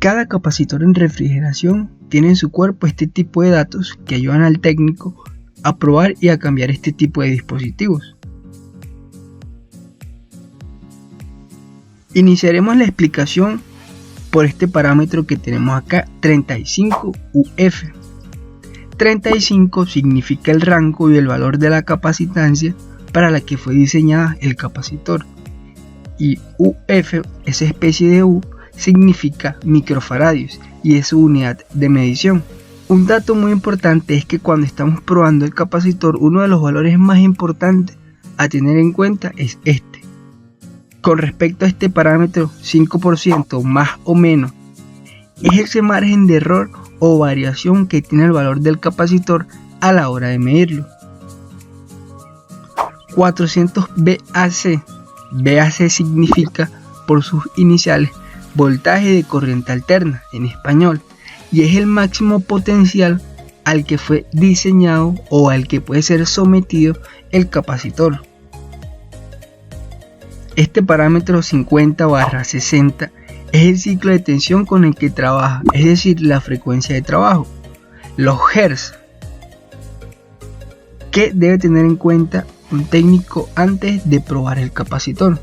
Cada capacitor en refrigeración tiene en su cuerpo este tipo de datos que ayudan al técnico a probar y a cambiar este tipo de dispositivos. Iniciaremos la explicación por este parámetro que tenemos acá, 35 UF. 35 significa el rango y el valor de la capacitancia para la que fue diseñada el capacitor, y UF, esa especie de U, significa microfaradios y es su unidad de medición. Un dato muy importante es que cuando estamos probando el capacitor, uno de los valores más importantes a tener en cuenta es este. Con respecto a este parámetro, 5% más o menos es ese margen de error o variación que tiene el valor del capacitor a la hora de medirlo. 400 VAC. VAC significa por sus iniciales voltaje de corriente alterna en español, y es el máximo potencial al que fue diseñado o al que puede ser sometido el capacitor. Este parámetro 50/60 es el ciclo de tensión con el que trabaja, es decir, la frecuencia de trabajo. Los hertz que debe tener en cuenta un técnico antes de probar el capacitor.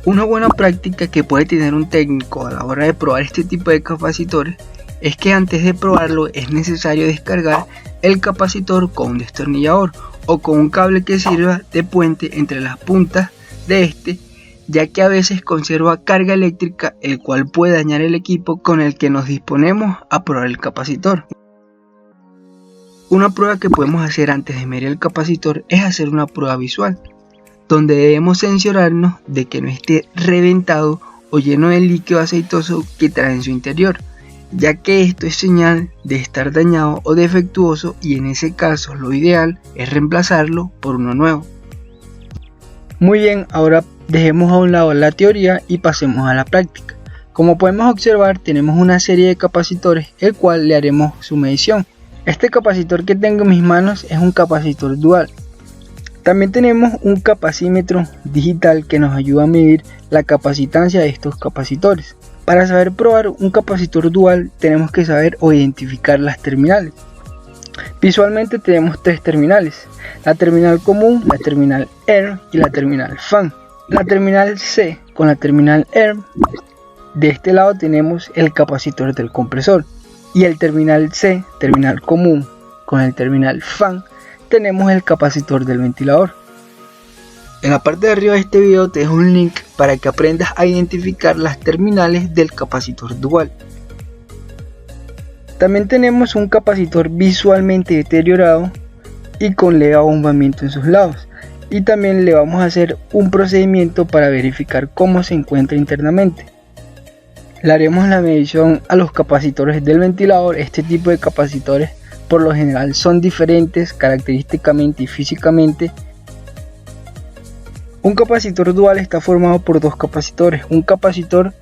Una buena práctica que puede tener un técnico a la hora de probar este tipo de capacitores es que antes de probarlo es necesario descargar el capacitor con un destornillador o con un cable que sirva de puente entre las puntas de este, ya que a veces conserva carga eléctrica, el cual puede dañar el equipo con el que nos disponemos a probar el capacitor. Una prueba que podemos hacer antes de medir el capacitor es hacer una prueba visual, donde debemos cerciorarnos de que no esté reventado o lleno de líquido aceitoso que trae en su interior, ya que esto es señal de estar dañado o defectuoso, y en ese caso lo ideal es reemplazarlo por uno nuevo. Muy bien, ahora dejemos a un lado la teoría y pasemos a la práctica. Como podemos observar, tenemos una serie de capacitores, el cual le haremos su medición. Este capacitor que tengo en mis manos es un capacitor dual. También tenemos un capacímetro digital que nos ayuda a medir la capacitancia de estos capacitores. Para saber probar un capacitor dual tenemos que saber o identificar las terminales. Visualmente tenemos tres terminales: la terminal común, la terminal ERM y la terminal FAN. La terminal C con la terminal ERM, de este lado tenemos el capacitor del compresor, y el terminal C, terminal común, con el terminal FAN, tenemos el capacitor del ventilador. En la parte de arriba de este video te dejo un link para que aprendas a identificar las terminales del capacitor dual. También tenemos un capacitor visualmente deteriorado y con leve abombamiento en sus lados, y también le vamos a hacer un procedimiento para verificar cómo se encuentra internamente. Le haremos la medición a los capacitores del ventilador. Este tipo de capacitores por lo general son diferentes característicamente y físicamente. Un capacitor dual está formado por dos capacitores: un capacitor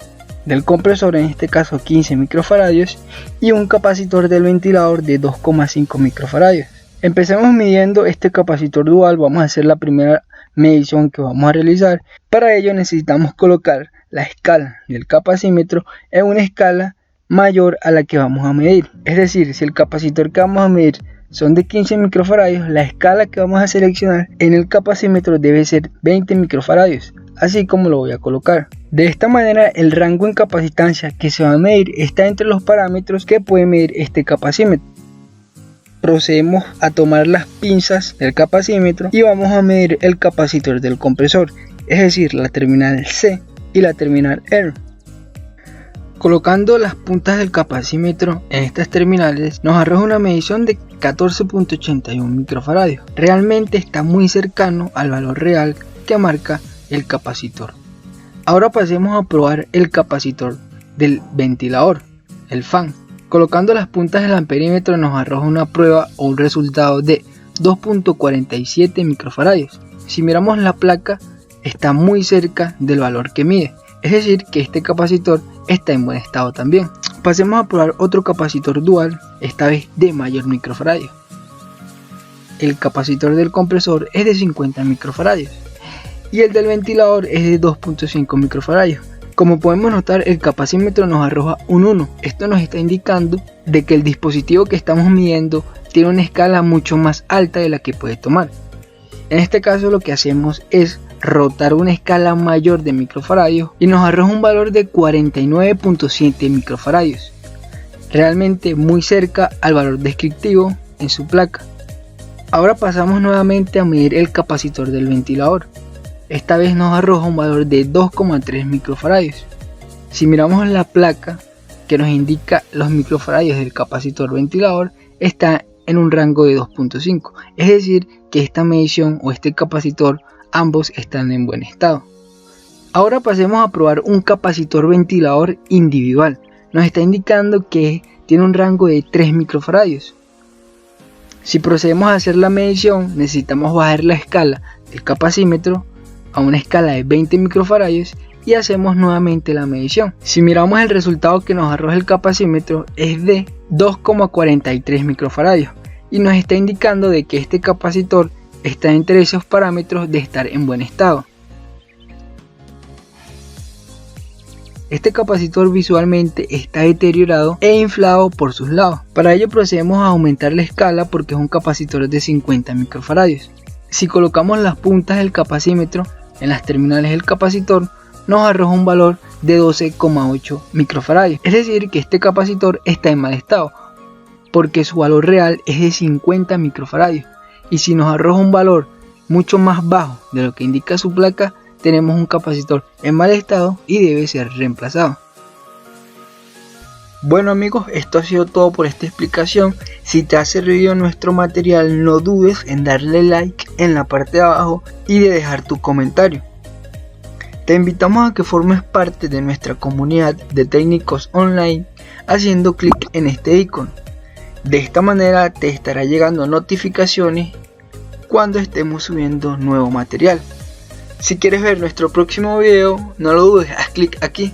del compresor, en este caso 15 microfaradios, y un capacitor del ventilador de 2,5 microfaradios. Empecemos midiendo este capacitor dual. Vamos a hacer la primera medición que vamos a realizar. Para ello necesitamos colocar la escala del capacímetro en una escala mayor a la que vamos a medir. Es decir, si el capacitor que vamos a medir son de 15 microfaradios, la escala que vamos a seleccionar en el capacímetro debe ser 20 microfaradios, así como lo voy a colocar. De esta manera el rango en capacitancia que se va a medir está entre los parámetros que puede medir este capacímetro. Procedemos a tomar las pinzas del capacímetro y vamos a medir el capacitor del compresor, es decir, la terminal C y la terminal R. Colocando las puntas del capacímetro en estas terminales nos arroja una medición de 14.81 microfaradios. Realmente está muy cercano al valor real que marca el capacitor. Ahora pasemos a probar el capacitor del ventilador, el fan. Colocando las puntas del amperímetro nos arroja una prueba o un resultado de 2.47 microfaradios. Si miramos la placa, está muy cerca del valor que mide, es decir que este capacitor está en buen estado también. Pasemos a probar otro capacitor dual, esta vez de mayor microfaradio. El capacitor del compresor es de 50 microfaradios y el del ventilador es de 2.5 microfaradios. Como podemos notar, el capacímetro nos arroja un 1. Esto nos está indicando de que el dispositivo que estamos midiendo tiene una escala mucho más alta de la que puede tomar. En este caso lo que hacemos es rotar una escala mayor de microfaradios y nos arroja un valor de 49.7 microfaradios. Realmente muy cerca al valor descriptivo en su placa. Ahora pasamos nuevamente a medir el capacitor del ventilador. Esta vez nos arroja un valor de 2,3 microfaradios. Si miramos la placa que nos indica los microfaradios del capacitor ventilador, está en un rango de 2.5, es decir que esta medición o este capacitor ambos están en buen estado. Ahora pasemos a probar un capacitor ventilador individual. Nos está indicando que tiene un rango de 3 microfaradios. Si procedemos a hacer la medición, necesitamos bajar la escala del capacímetro a una escala de 20 microfaradios y hacemos nuevamente la medición. Si miramos el resultado que nos arroja el capacímetro es de 2,43 microfaradios y nos está indicando de que este capacitor está entre esos parámetros de estar en buen estado. Este capacitor visualmente está deteriorado e inflado por sus lados. Para ello procedemos a aumentar la escala porque es un capacitor de 50 microfaradios. Si colocamos las puntas del capacímetro en las terminales del capacitor, nos arroja un valor de 12,8 microfaradios. Es decir que este capacitor está en mal estado porque su valor real es de 50 microfaradios. Y si nos arroja un valor mucho más bajo de lo que indica su placa, tenemos un capacitor en mal estado y debe ser reemplazado. Bueno amigos, esto ha sido todo por esta explicación. Si te ha servido nuestro material, no dudes en darle like en la parte de abajo y de dejar tu comentario. Te invitamos a que formes parte de nuestra comunidad de técnicos online haciendo clic en este icono. De esta manera te estará llegando notificaciones cuando estemos subiendo nuevo material. Si quieres ver nuestro próximo video, no lo dudes, haz clic aquí.